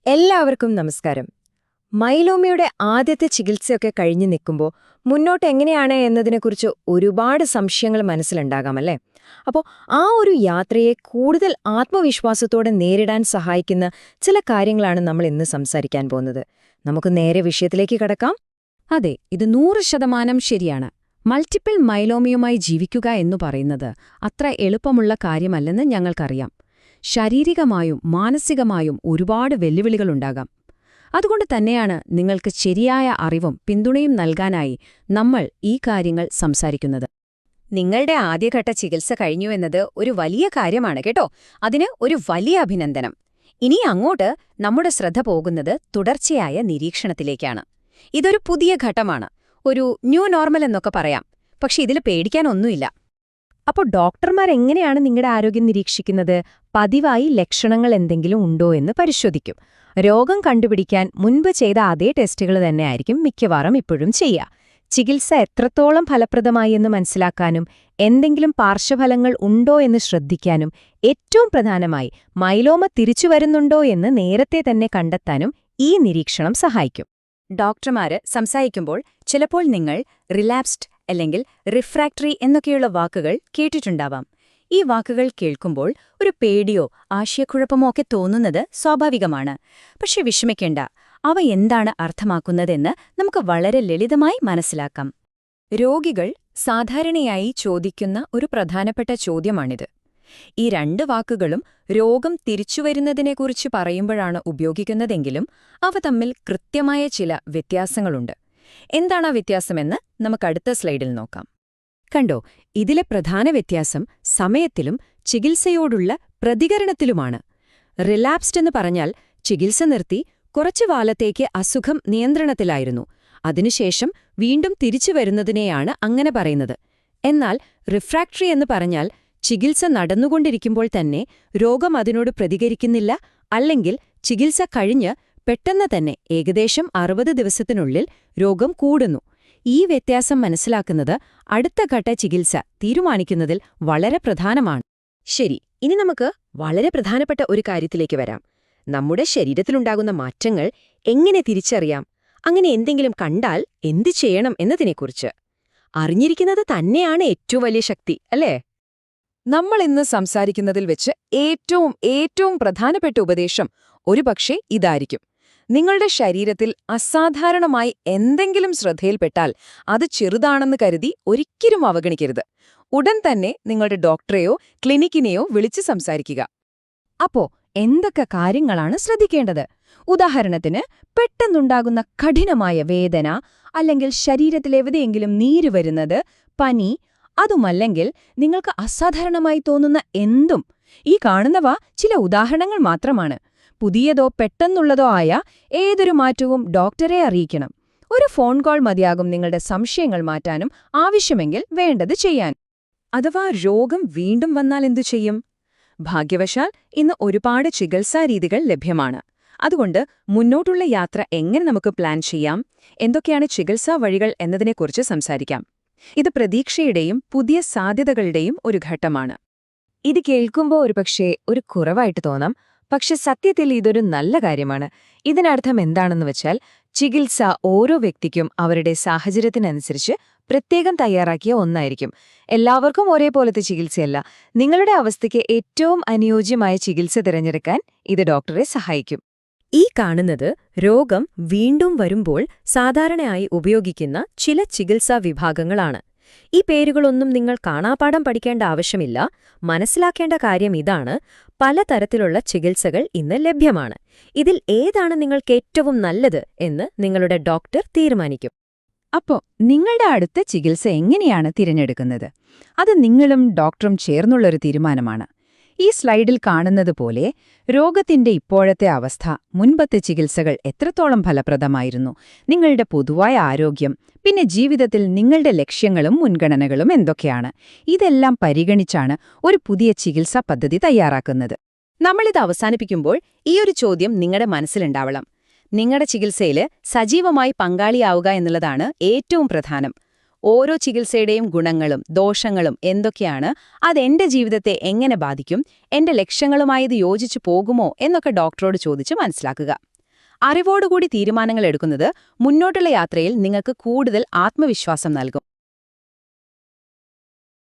എല്ലാവർക്കും നമസ്കാരം. മൈലോമയുടെ ആദ്യത്തെ ചികിത്സയൊക്കെ കഴിഞ്ഞു നിൽക്കുമ്പോൾ മുന്നോട്ട് എങ്ങനെയാണ് എന്നതിനെക്കുറിച്ച് ഒരുപാട് സംശയങ്ങൾ മനസ്സിലുണ്ടാകാമല്ലേ? അപ്പോൾ ആ ഒരു യാത്രയെ കൂടുതൽ ആത്മവിശ്വാസത്തോടെ നേരിടാൻ സഹായിക്കുന്ന ചില കാര്യങ്ങളാണ് നമ്മൾ ഇന്ന് സംസാരിക്കാൻ പോകുന്നത്. നമുക്ക് നേരെ വിഷയത്തിലേക്ക് കടക്കാം. അതെ, ഇത് 100% ശരിയാണ്. മൾട്ടിപ്പിൾ മൈലോമയുമായി ജീവിക്കുക എന്നു പറയുന്നത് അത്ര എളുപ്പമുള്ള കാര്യമല്ലെന്ന് ഞങ്ങൾക്കറിയാം. ശാരീരികമായും മാനസികമായും ഒരുപാട് വെല്ലുവിളികളുണ്ടാകാം. അതുകൊണ്ട് തന്നെയാണ് നിങ്ങൾക്ക് ശരിയായ അറിവും പിന്തുണയും നൽകാനായി നമ്മൾ ഈ കാര്യങ്ങൾ സംസാരിക്കുന്നത്. നിങ്ങളുടെ ആദ്യഘട്ട ചികിത്സ കഴിഞ്ഞു എന്നത് ഒരു വലിയ കാര്യമാണ് കേട്ടോ. അതിന് ഒരു വലിയ അഭിനന്ദനം. ഇനി അങ്ങോട്ട് നമ്മുടെ ശ്രദ്ധ പോകുന്നത് തുടർച്ചയായ നിരീക്ഷണത്തിലേക്കാണ്. ഇതൊരു പുതിയ ഘട്ടമാണ്, ഒരു ന്യൂ നോർമൽ എന്നൊക്കെ പറയാം. പക്ഷെ ഇതിൽ പേടിക്കാനൊന്നുമില്ല. അപ്പോൾ ഡോക്ടർമാർ എങ്ങനെയാണ് നിങ്ങളുടെ ആരോഗ്യം നിരീക്ഷിക്കുന്നത്? പതിവായി ലക്ഷണങ്ങൾ എന്തെങ്കിലും ഉണ്ടോ എന്ന് പരിശോധിക്കും. രോഗം കണ്ടുപിടിക്കാൻ മുൻപ് ചെയ്ത അതേ ടെസ്റ്റുകൾ തന്നെയായിരിക്കും മിക്കവാറും ഇപ്പോഴും ചെയ്യുക. ചികിത്സ എത്രത്തോളം ഫലപ്രദമായി എന്ന് മനസ്സിലാക്കാനും എന്തെങ്കിലും പാർശ്വഫലങ്ങൾ ഉണ്ടോ എന്ന് ശ്രദ്ധിക്കാനും ഏറ്റവും പ്രധാനമായി മൈലോമ തിരിച്ചുവരുന്നുണ്ടോ എന്ന് നേരത്തെ തന്നെ കണ്ടെത്താനും ഈ നിരീക്ഷണം സഹായിക്കും. ഡോക്ടർമാര് സംസാരിക്കുമ്പോൾ ചിലപ്പോൾ നിങ്ങൾ റിലാപ്സ്ഡ് അല്ലെങ്കിൽ റിഫ്രാക്ടറി എന്നൊക്കെയുള്ള വാക്കുകൾ കേട്ടിട്ടുണ്ടാവാം. ഈ വാക്കുകൾ കേൾക്കുമ്പോൾ ഒരു പേടിയോ ആശയക്കുഴപ്പമോ ഒക്കെ തോന്നുന്നത് സ്വാഭാവികമാണ്. പക്ഷെ വിഷമിക്കേണ്ട, അവ എന്താണ് അർത്ഥമാക്കുന്നതെന്ന് നമുക്ക് വളരെ ലളിതമായി മനസ്സിലാക്കാം. രോഗികൾ സാധാരണയായി ചോദിക്കുന്ന ഒരു പ്രധാനപ്പെട്ട ചോദ്യമാണിത്. ഈ രണ്ട് വാക്കുകളും രോഗം തിരിച്ചുവരുന്നതിനെക്കുറിച്ച് പറയുമ്പോഴാണ് ഉപയോഗിക്കുന്നതെങ്കിലും അവ തമ്മിൽ കൃത്യമായ ചില വ്യത്യാസങ്ങളുണ്ട്. എന്താണ് ആ വ്യത്യാസമെന്ന് നമുക്കടുത്ത സ്ലൈഡിൽ നോക്കാം. കണ്ടോ, ഇതിലെ പ്രധാന വ്യത്യാസം സമയത്തിലും ചികിത്സയോടുള്ള പ്രതികരണത്തിലുമാണ്. റിലാപ്സ്ഡ് എന്ന് പറഞ്ഞാൽ ചികിത്സ നിർത്തി കുറച്ചു കാലത്തേക്ക് അസുഖം നിയന്ത്രണത്തിലായിരുന്നു, അതിനുശേഷം വീണ്ടും തിരിച്ചുവരുന്നതിനെയാണ് അങ്ങനെ പറയുന്നത്. എന്നാൽ റിഫ്രാക്ടറി എന്ന് പറഞ്ഞാൽ ചികിത്സ നടന്നുകൊണ്ടിരിക്കുമ്പോൾ തന്നെ രോഗം അതിനോട് പ്രതികരിക്കുന്നില്ല, അല്ലെങ്കിൽ ചികിത്സ കഴിഞ്ഞ് പെട്ടെന്ന് തന്നെ ഏകദേശം 60 ദിവസത്തിനുള്ളിൽ രോഗം കൂടുന്നു. ഈ വ്യത്യാസം മനസ്സിലാക്കുന്നത് അടുത്ത ഘട്ട ചികിത്സ തീരുമാനിക്കുന്നതിൽ വളരെ പ്രധാനമാണ്. ശരി, ഇനി നമുക്ക് വളരെ പ്രധാനപ്പെട്ട ഒരു കാര്യത്തിലേക്ക് വരാം. നമ്മുടെ ശരീരത്തിലുണ്ടാകുന്ന മാറ്റങ്ങൾ എങ്ങനെ തിരിച്ചറിയാം? അങ്ങനെ എന്തെങ്കിലും കണ്ടാൽ എന്തു ചെയ്യണം എന്നതിനെക്കുറിച്ച് അറിഞ്ഞിരിക്കുന്നത് തന്നെയാണ് ഏറ്റവും വലിയ ശക്തി, അല്ലേ? നമ്മൾ ഇന്ന് സംസാരിക്കുന്നതിൽ വെച്ച് ഏറ്റവും പ്രധാനപ്പെട്ട ഉപദേശം ഒരുപക്ഷെ ഇതായിരിക്കും. നിങ്ങളുടെ ശരീരത്തിൽ അസാധാരണമായി എന്തെങ്കിലും ശ്രദ്ധയിൽപ്പെട്ടാൽ അത് ചെറുതാണെന്ന് കരുതി ഒരിക്കലും അവഗണിക്കരുത്. ഉടൻ തന്നെ നിങ്ങളുടെ ഡോക്ടറെയോ ക്ലിനിക്കിനെയോ വിളിച്ച് സംസാരിക്കുക. അപ്പോ എന്തൊക്കെ കാര്യങ്ങളാണ് ശ്രദ്ധിക്കേണ്ടത്? ഉദാഹരണത്തിന്, പെട്ടെന്നുണ്ടാകുന്ന കഠിനമായ വേദന, അല്ലെങ്കിൽ ശരീരത്തിലെവിടെയെങ്കിലും നീര് വരുന്നത്, പനി, അതുമല്ലെങ്കിൽ നിങ്ങൾക്ക് അസാധാരണമായി തോന്നുന്ന എന്തും. ഈ കാണുന്നവ ചില ഉദാഹരണങ്ങൾ മാത്രമാണ്. പുതിയതോ പെട്ടെന്നുള്ളതോ ആയ ഏതൊരു മാറ്റവും ഡോക്ടറെ അറിയിക്കണം. ഒരു ഫോൺ കോൾ മതിയാകും നിങ്ങളുടെ സംശയങ്ങൾ മാറ്റാനും ആവശ്യമെങ്കിൽ വേണ്ടത് ചെയ്യാൻ. അഥവാ രോഗം വീണ്ടും വന്നാൽ എന്തു ചെയ്യും? ഭാഗ്യവശാൽ ഇന്ന് ഒരുപാട് ചികിത്സാരീതികൾ ലഭ്യമാണ്. അതുകൊണ്ട് മുന്നോട്ടുള്ള യാത്ര എങ്ങനെ നമുക്ക് പ്ലാൻ ചെയ്യാം, എന്തൊക്കെയാണ് ചികിത്സാ വഴികൾ എന്നതിനെക്കുറിച്ച് സംസാരിക്കാം. ഇത് പ്രതീക്ഷയുടെയും പുതിയ സാധ്യതകളുടെയും ഒരു ഘട്ടമാണ്. ഇത് കേൾക്കുമ്പോൾ ഒരുപക്ഷെ ഒരു കുറവായിട്ട് തോന്നാം, പക്ഷെ സത്യത്തിൽ ഇതൊരു നല്ല കാര്യമാണ്. ഇതിനർത്ഥം എന്താണെന്ന് വെച്ചാൽ, ചികിത്സ ഓരോ വ്യക്തിക്കും അവരുടെ സാഹചര്യത്തിനനുസരിച്ച് പ്രത്യേകം തയ്യാറാക്കിയ ഒന്നായിരിക്കും. എല്ലാവർക്കും ഒരേപോലത്തെ ചികിത്സയല്ല. നിങ്ങളുടെ അവസ്ഥയ്ക്ക് ഏറ്റവും അനുയോജ്യമായ ചികിത്സ തിരഞ്ഞെടുക്കാൻ ഇത് ഡോക്ടറെ സഹായിക്കും. ഈ കാണുന്നത് രോഗം വീണ്ടും വരുമ്പോൾ സാധാരണയായി ഉപയോഗിക്കുന്ന ചില ചികിത്സാ വിഭാഗങ്ങളാണ്. ഈ പേരുകളൊന്നും നിങ്ങൾ കാണാപ്പാഠം പഠിക്കേണ്ട ആവശ്യമില്ല. മനസ്സിലാക്കേണ്ട കാര്യം ഇതാണ്: പലതരത്തിലുള്ള ചികിത്സകൾ ഇന്ന് ലഭ്യമാണ്. ഇതിൽ ഏതാണ് നിങ്ങൾക്ക് ഏറ്റവും നല്ലത് എന്ന് നിങ്ങളുടെ ഡോക്ടർ തീരുമാനിക്കും. അപ്പോ നിങ്ങളുടെ അടുത്ത ചികിത്സ എങ്ങനെയാണ് തിരഞ്ഞെടുക്കുന്നത്? അത് നിങ്ങളും ഡോക്ടറും ചേർന്നുള്ളൊരു തീരുമാനമാണ്. ഈ സ്ലൈഡിൽ കാണുന്നതുപോലെ രോഗത്തിന്റെ ഇപ്പോഴത്തെ അവസ്ഥ, മുൻപത്തെ ചികിത്സകൾ എത്രത്തോളം ഫലപ്രദമായിരുന്നു, നിങ്ങളുടെ പൊതുവായ ആരോഗ്യം, പിന്നെ ജീവിതത്തിൽ നിങ്ങളുടെ ലക്ഷ്യങ്ങളും മുൻഗണനകളും എന്തൊക്കെയാണ്, ഇതെല്ലാം പരിഗണിച്ചാണ് ഒരു പുതിയ ചികിത്സാ പദ്ധതി തയ്യാറാക്കുന്നത്. നമ്മളിത് അവസാനിപ്പിക്കുമ്പോൾ ഈയൊരു ചോദ്യം നിങ്ങളുടെ മനസ്സിലുണ്ടാവണം. നിങ്ങളുടെ ചികിത്സയിൽ സജീവമായി പങ്കാളിയാവുക എന്നുള്ളതാണ് ഏറ്റവും പ്രധാനം. ഓരോ ചികിത്സയുടെയും ഗുണങ്ങളും ദോഷങ്ങളും എന്തൊക്കെയാണ്, അതെന്റെ ജീവിതത്തെ എങ്ങനെ ബാധിക്കും, എന്റെ ലക്ഷ്യങ്ങളുമായി ഇത് യോജിച്ചു പോകുമോ എന്നൊക്കെ ഡോക്ടറോട് ചോദിച്ച് മനസ്സിലാക്കുക. അറിവോടുകൂടി തീരുമാനങ്ങൾ എടുക്കുന്നത് മുന്നോട്ടുള്ള യാത്രയിൽ നിങ്ങൾക്ക് കൂടുതൽ ആത്മവിശ്വാസം നൽകും.